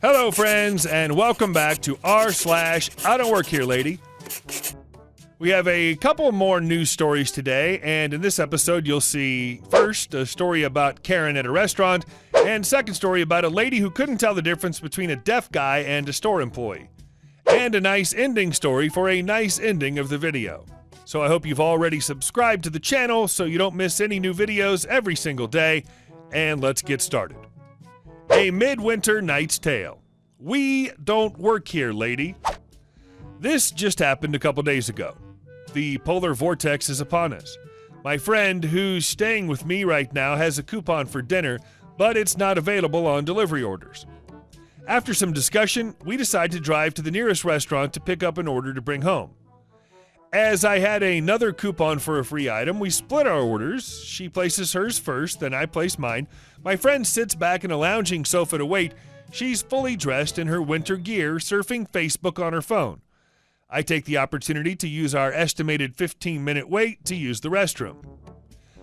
Hello, friends, and welcome back to r/IDontWorkHereLady. We have a couple more news stories today, and in this episode, you'll see first a story about Karen at a restaurant, and second story about a lady who couldn't tell the difference between a deaf guy and a store employee, and a nice ending story for a nice ending of the video. So I hope you've already subscribed to the channel so you don't miss any new videos every single day, and let's get started. A Midwinter Night's Tale. We don't work here, lady. This just happened a couple days ago. The polar vortex is upon us. My friend who's staying with me right now has a coupon for dinner, but it's not available on delivery orders. After some discussion, we decide to drive to the nearest restaurant to pick up an order to bring home. As I had another coupon for a free item, we split our orders. She places hers first, then I place mine. My friend sits back in a lounging sofa to wait. She's fully dressed in her winter gear, surfing Facebook on her phone. I take the opportunity to use our estimated 15-minute wait to use the restroom.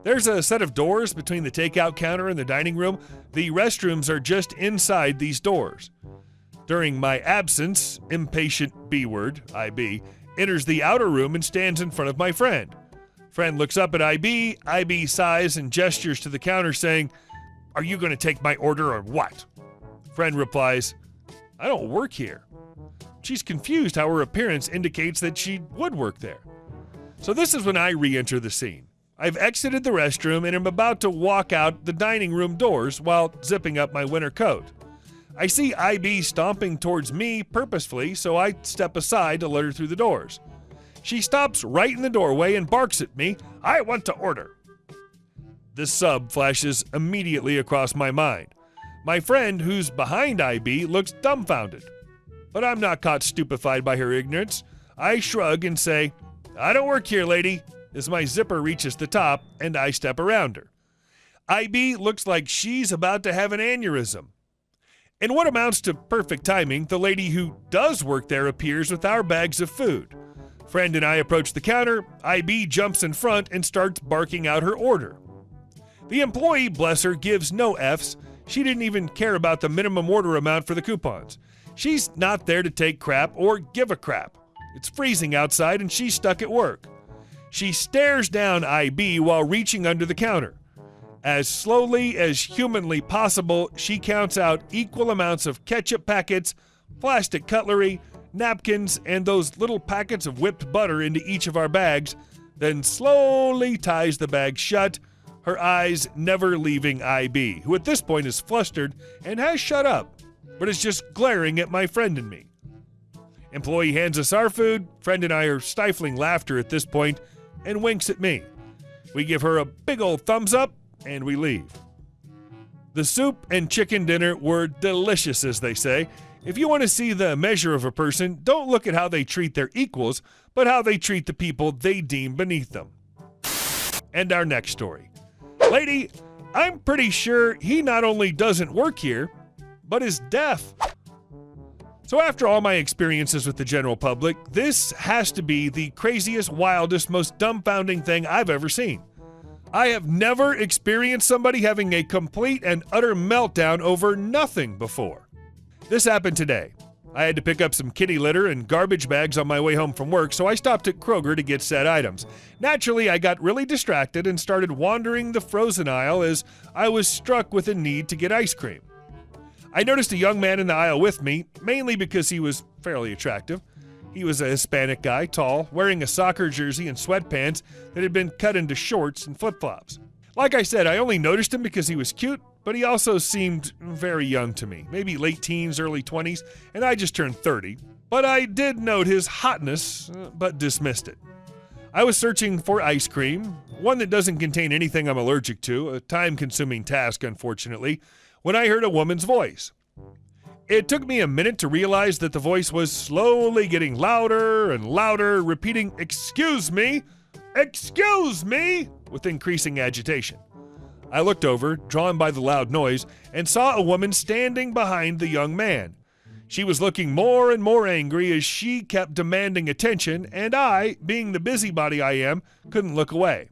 There's a set of doors between the takeout counter and the dining room. The restrooms are just inside these doors. During my absence, impatient B-word, IB, enters the outer room and stands in front of my friend. Friend looks up at IB. IB sighs and gestures to the counter saying, "Are you going to take my order or what?" Friend replies, "I don't work here." She's confused how her appearance indicates that she would work there. So this is when I re-enter the scene. I've exited the restroom and am about to walk out the dining room doors while zipping up my winter coat. I see IB stomping towards me purposefully, so I step aside to let her through the doors. She stops right in the doorway and barks at me, "I want to order." This sub flashes immediately across my mind. My friend, who's behind IB, looks dumbfounded. But I'm not caught stupefied by her ignorance. I shrug and say, "I don't work here, lady," as my zipper reaches the top and I step around her. IB looks like she's about to have an aneurysm. In what amounts to perfect timing, the lady who does work there appears with our bags of food. Friend and I approach the counter. IB jumps in front and starts barking out her order. The employee, bless her, gives no Fs. She didn't even care about the minimum order amount for the coupons. She's not there to take crap or give a crap. It's freezing outside and she's stuck at work. She stares down IB while reaching under the counter. As slowly as humanly possible, she counts out equal amounts of ketchup packets, plastic cutlery, napkins, and those little packets of whipped butter into each of our bags, then slowly ties the bag shut, her eyes never leaving IB, who at this point is flustered and has shut up, but is just glaring at my friend and me. Employee hands us our food. Friend and I are stifling laughter at this point and winks at me. We give her a big old thumbs up, and we leave. The soup and chicken dinner were delicious, as they say. If you want to see the measure of a person, don't look at how they treat their equals, but how they treat the people they deem beneath them. And our next story. Lady, I'm pretty sure he not only doesn't work here, but is deaf. So after all my experiences with the general public, this has to be the craziest, wildest, most dumbfounding thing I've ever seen. I have never experienced somebody having a complete and utter meltdown over nothing before. This happened today. I had to pick up some kitty litter and garbage bags on my way home from work, so I stopped at Kroger to get said items. Naturally, I got really distracted and started wandering the frozen aisle as I was struck with a need to get ice cream. I noticed a young man in the aisle with me, mainly because he was fairly attractive. He was a Hispanic guy, tall, wearing a soccer jersey and sweatpants that had been cut into shorts and flip-flops. Like I said, I only noticed him because he was cute, but he also seemed very young to me, maybe late teens, early 20s, and I just turned 30. But I did note his hotness, but dismissed it. I was searching for ice cream, one that doesn't contain anything I'm allergic to, a time-consuming task, unfortunately, when I heard a woman's voice. It took me a minute to realize that the voice was slowly getting louder and louder, repeating, excuse me," with increasing agitation. I looked over, drawn by the loud noise, and saw a woman standing behind the young man. She was looking more and more angry as she kept demanding attention, and I, being the busybody I am, couldn't look away.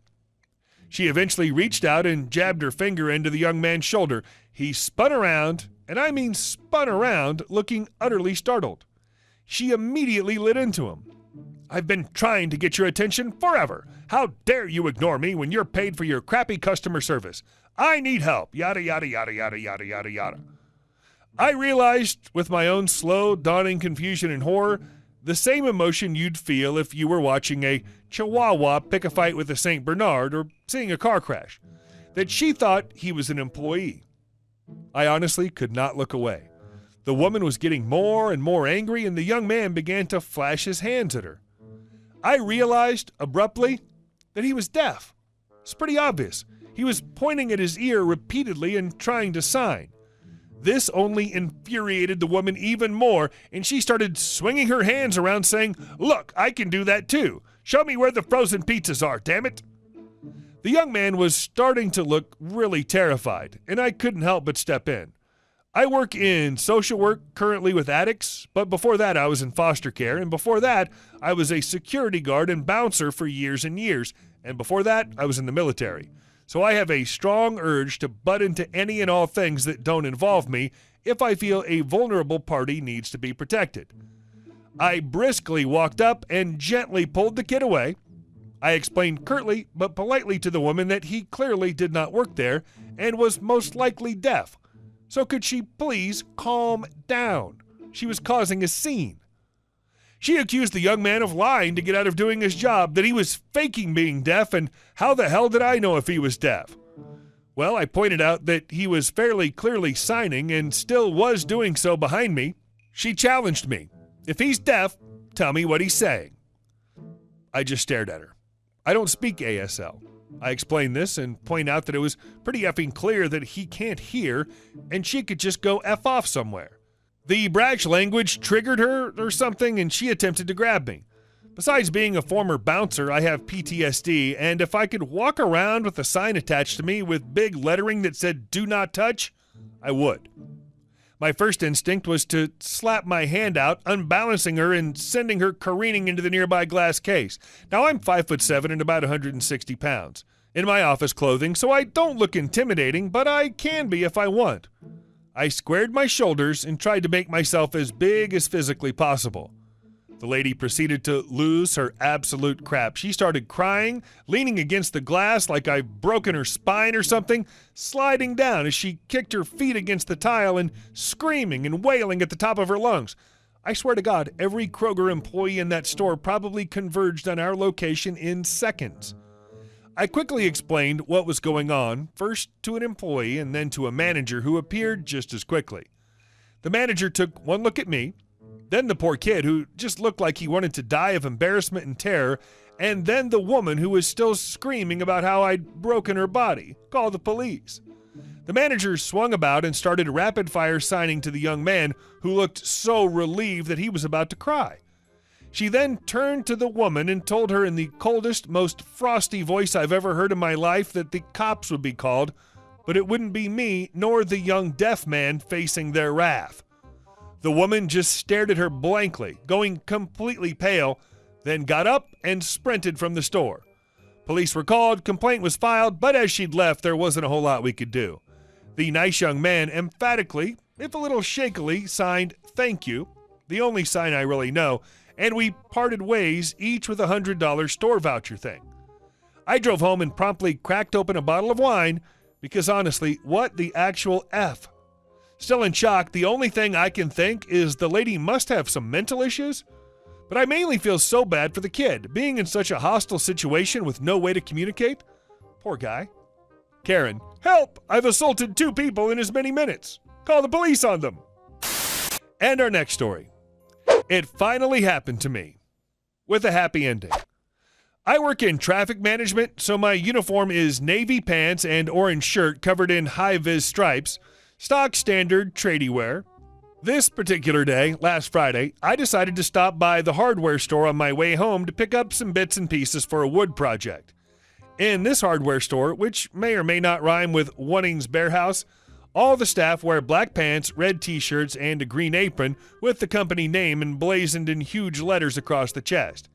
She eventually reached out and jabbed her finger into the young man's shoulder. He spun around and I mean spun around, looking utterly startled. She immediately lit into him. "I've been trying to get your attention forever. How dare you ignore me when you're paid for your crappy customer service? I need help, yada, yada, yada, yada, yada, yada, yada." I realized, with my own slow, dawning confusion and horror, the same emotion you'd feel if you were watching a Chihuahua pick a fight with a St. Bernard or seeing a car crash, that she thought he was an employee. I honestly could not look away. The woman was getting more and more angry, and the young man began to flash his hands at her. I realized, abruptly, that he was deaf. It's pretty obvious. He was pointing at his ear repeatedly and trying to sign. This only infuriated the woman even more, and she started swinging her hands around saying, "Look, I can do that too. Show me where the frozen pizzas are, damn it." The young man was starting to look really terrified, and I couldn't help but step in. I work in social work currently with addicts, but before that I was in foster care, and before that I was a security guard and bouncer for years and years, and before that I was in the military. So I have a strong urge to butt into any and all things that don't involve me if I feel a vulnerable party needs to be protected. I briskly walked up and gently pulled the kid away. I explained curtly but politely to the woman that he clearly did not work there and was most likely deaf. So could she please calm down? She was causing a scene. She accused the young man of lying to get out of doing his job, that he was faking being deaf, and how the hell did I know if he was deaf? Well, I pointed out that he was fairly clearly signing and still was doing so behind me. She challenged me. "If he's deaf, tell me what he's saying." I just stared at her. I don't speak ASL. I explained this and point out that it was pretty effing clear that he can't hear and she could just go F off somewhere. The brash language triggered her or something, and she attempted to grab me. Besides being a former bouncer, I have PTSD, and if I could walk around with a sign attached to me with big lettering that said "Do not touch," I would. My first instinct was to slap my hand out, unbalancing her and sending her careening into the nearby glass case. Now, I'm 5'7" and about 160 pounds. In my office clothing, so I don't look intimidating, but I can be if I want. I squared my shoulders and tried to make myself as big as physically possible. The lady proceeded to lose her absolute crap. She started crying, leaning against the glass like I'd broken her spine or something, sliding down as she kicked her feet against the tile and screaming and wailing at the top of her lungs. I swear to God, every Kroger employee in that store probably converged on our location in seconds. I quickly explained what was going on, first to an employee and then to a manager who appeared just as quickly. The manager took one look at me, then the poor kid who just looked like he wanted to die of embarrassment and terror, and then the woman who was still screaming about how I'd broken her body. Call the police. The manager swung about and started rapid-fire signing to the young man who looked so relieved that he was about to cry. She then turned to the woman and told her in the coldest, most frosty voice I've ever heard in my life that the cops would be called, but it wouldn't be me nor the young deaf man facing their wrath. The woman just stared at her blankly, going completely pale, then got up and sprinted from the store. Police were called, complaint was filed, but as she'd left, there wasn't a whole lot we could do. The nice young man emphatically, if a little shakily, signed "Thank you," the only sign I really know, and we parted ways, each with a $100 store voucher thing. I drove home and promptly cracked open a bottle of wine because honestly, what the actual F? Still in shock, the only thing I can think is the lady must have some mental issues, but I mainly feel so bad for the kid, being in such a hostile situation with no way to communicate. Poor guy. Karen, help! I've assaulted 2 people in as many minutes. Call the police on them. And our next story. It finally happened to me, with a happy ending. I work in traffic management, so my uniform is navy pants and orange shirt covered in high-vis stripes, stock standard tradie wear. This particular day, last Friday, I decided to stop by the hardware store on my way home to pick up some bits and pieces for a wood project. In this hardware store, which may or may not rhyme with Wunnings Bear House, all the staff wear black pants, red t-shirts, and a green apron with the company name emblazoned in huge letters across the chest.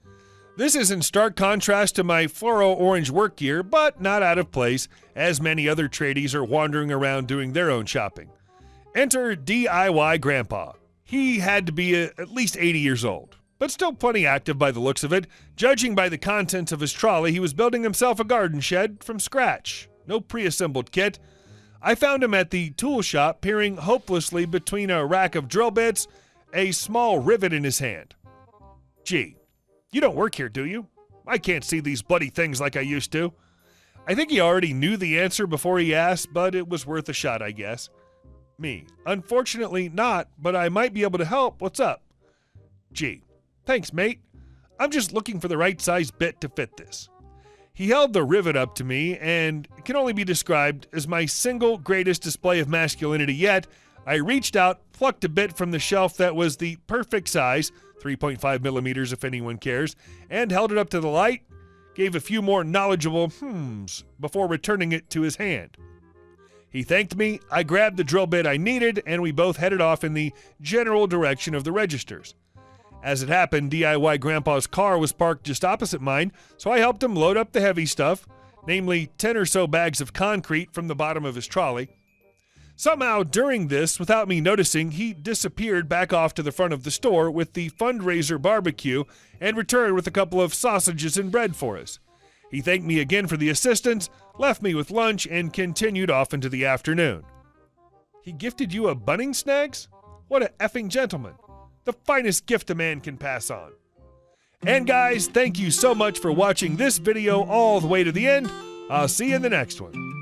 This is in stark contrast to my fluoro orange work gear, but not out of place, as many other tradies are wandering around doing their own shopping. Enter DIY Grandpa. He had to be at least 80 years old, but still plenty active by the looks of it. Judging by the contents of his trolley, he was building himself a garden shed from scratch. No pre-assembled kit. I found him at the tool shop, peering hopelessly between a rack of drill bits, a small rivet in his hand. Gee, you don't work here, do you? I can't see these bloody things like I used to. I think he already knew the answer before he asked, but it was worth a shot, I guess. Me. Unfortunately not, but I might be able to help. What's up? Gee, thanks, mate. I'm just looking for the right size bit to fit this. He held the rivet up to me, and it can only be described as my single greatest display of masculinity yet. I reached out, plucked a bit from the shelf that was the perfect size, 3.5 millimeters if anyone cares, and held it up to the light, gave a few more knowledgeable hmms before returning it to his hand. He thanked me, I grabbed the drill bit I needed, and we both headed off in the general direction of the registers. As it happened, DIY Grandpa's car was parked just opposite mine, so I helped him load up the heavy stuff, namely 10 or so bags of concrete from the bottom of his trolley. Somehow, during this, without me noticing, he disappeared back off to the front of the store with the fundraiser barbecue and returned with a couple of sausages and bread for us. He thanked me again for the assistance, left me with lunch, and continued off into the afternoon. He gifted you a bunning snags? What a effing gentleman. The finest gift a man can pass on. And guys, thank you so much for watching this video all the way to the end. I'll see you in the next one.